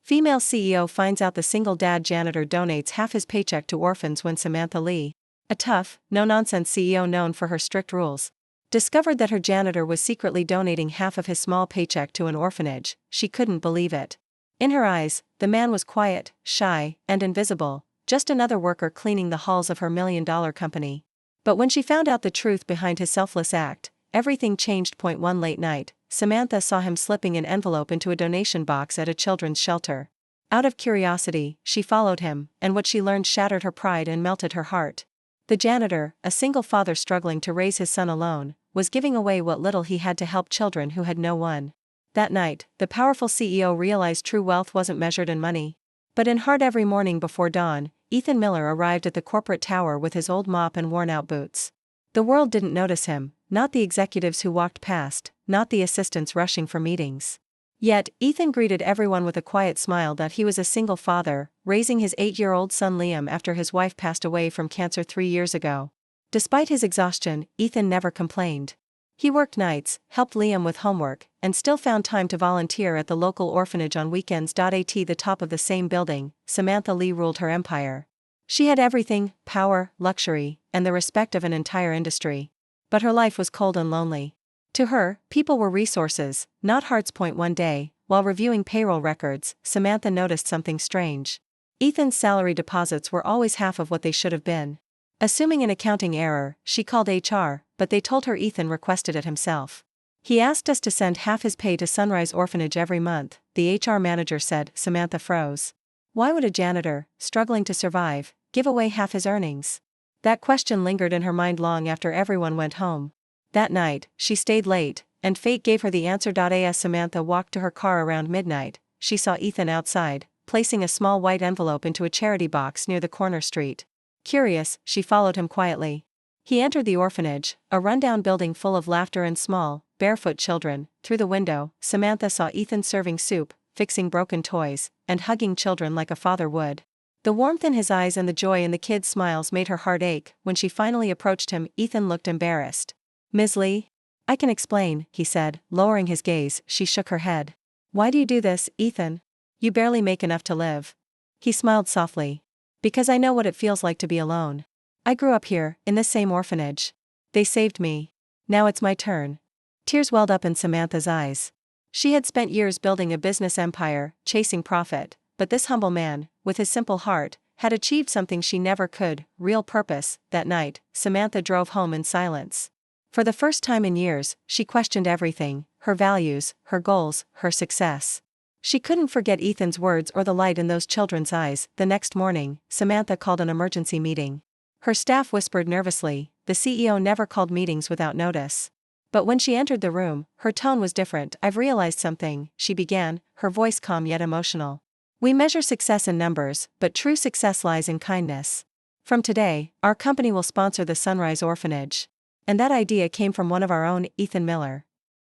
Female CEO finds out the single dad janitor donates half his paycheck to orphans when Samantha Lee, a tough, no-nonsense CEO known for her strict rules, discovered that her janitor was secretly donating half of his small paycheck to an orphanage. She couldn't believe it. In her eyes, the man was quiet, shy, and invisible, just another worker cleaning the halls of her million-dollar company. But when she found out the truth behind his selfless act, everything changed. One late night, Samantha saw him slipping an envelope into a donation box at a children's shelter. Out of curiosity, she followed him, and what she learned shattered her pride and melted her heart. The janitor, a single father struggling to raise his son alone, was giving away what little he had to help children who had no one. That night, the powerful CEO realized true wealth wasn't measured in money, but in heart. Every morning before dawn, Ethan Miller arrived at the corporate tower with his old mop and worn-out boots. The world didn't notice him, not the executives who walked past, not the assistants rushing for meetings. Yet, Ethan greeted everyone with a quiet smile. That he was a single father, raising his 8-year-old son Liam after his wife passed away from cancer 3 years ago. Despite his exhaustion, Ethan never complained. He worked nights, helped Liam with homework, and still found time to volunteer at the local orphanage on weekends. At the top of the same building, Samantha Lee ruled her empire. She had everything: power, luxury, and the respect of an entire industry. But her life was cold and lonely. To her, people were resources, not hearts. One day, while reviewing payroll records, Samantha noticed something strange. Ethan's salary deposits were always half of what they should have been. Assuming an accounting error, she called HR, but they told her Ethan requested it himself. "He asked us to send half his pay to Sunrise Orphanage every month," the HR manager said. Samantha froze. Why would a janitor, struggling to survive, give away half his earnings? That question lingered in her mind long after everyone went home. That night, she stayed late, and fate gave her the answer. As Samantha walked to her car around midnight, she saw Ethan outside, placing a small white envelope into a charity box near the corner street. Curious, she followed him quietly. He entered the orphanage, a rundown building full of laughter and small, barefoot children. Through the window, Samantha saw Ethan serving soup, fixing broken toys, and hugging children like a father would. The warmth in his eyes and the joy in the kids' smiles made her heart ache. When she finally approached him, Ethan looked embarrassed. "Ms. Lee? I can explain," he said, lowering his gaze. She shook her head. "Why do you do this, Ethan? You barely make enough to live." He smiled softly. "Because I know what it feels like to be alone. I grew up here, in this same orphanage. They saved me. Now it's my turn." Tears welled up in Samantha's eyes. She had spent years building a business empire, chasing profit, but this humble man, with his simple heart, had achieved something she never could: real purpose. That night, Samantha drove home in silence. For the first time in years, she questioned everything: her values, her goals, her success. She couldn't forget Ethan's words or the light in those children's eyes. The next morning, Samantha called an emergency meeting. Her staff whispered nervously, "The CEO never called meetings without notice." But when she entered the room, her tone was different. "I've realized something," she began, her voice calm yet emotional. "We measure success in numbers, but true success lies in kindness. From today, our company will sponsor the Sunrise Orphanage." And that idea came from one of our own, Ethan Miller.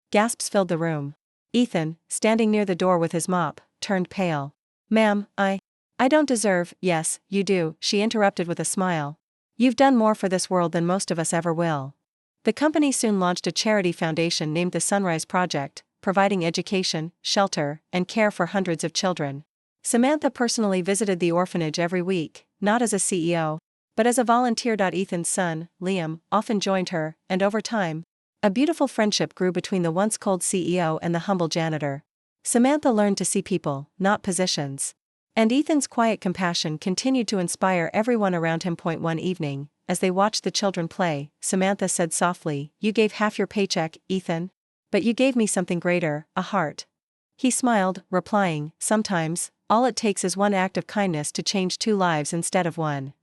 Gasps filled the room. Ethan, standing near the door with his mop, turned pale. "Ma'am, I don't deserve—" "Yes, you do," she interrupted with a smile. "You've done more for this world than most of us ever will." The company soon launched a charity foundation named the Sunrise Project, providing education, shelter, and care for hundreds of children. Samantha personally visited the orphanage every week, not as a CEO, but as a volunteer. Ethan's son, Liam, often joined her, and over time, a beautiful friendship grew between the once cold CEO and the humble janitor. Samantha learned to see people, not positions. And Ethan's quiet compassion continued to inspire everyone around him. One evening, as they watched the children play, Samantha said softly, "You gave half your paycheck, Ethan. But you gave me something greater, a heart." He smiled, replying, "Sometimes, all it takes is one act of kindness to change 2 lives instead of 1."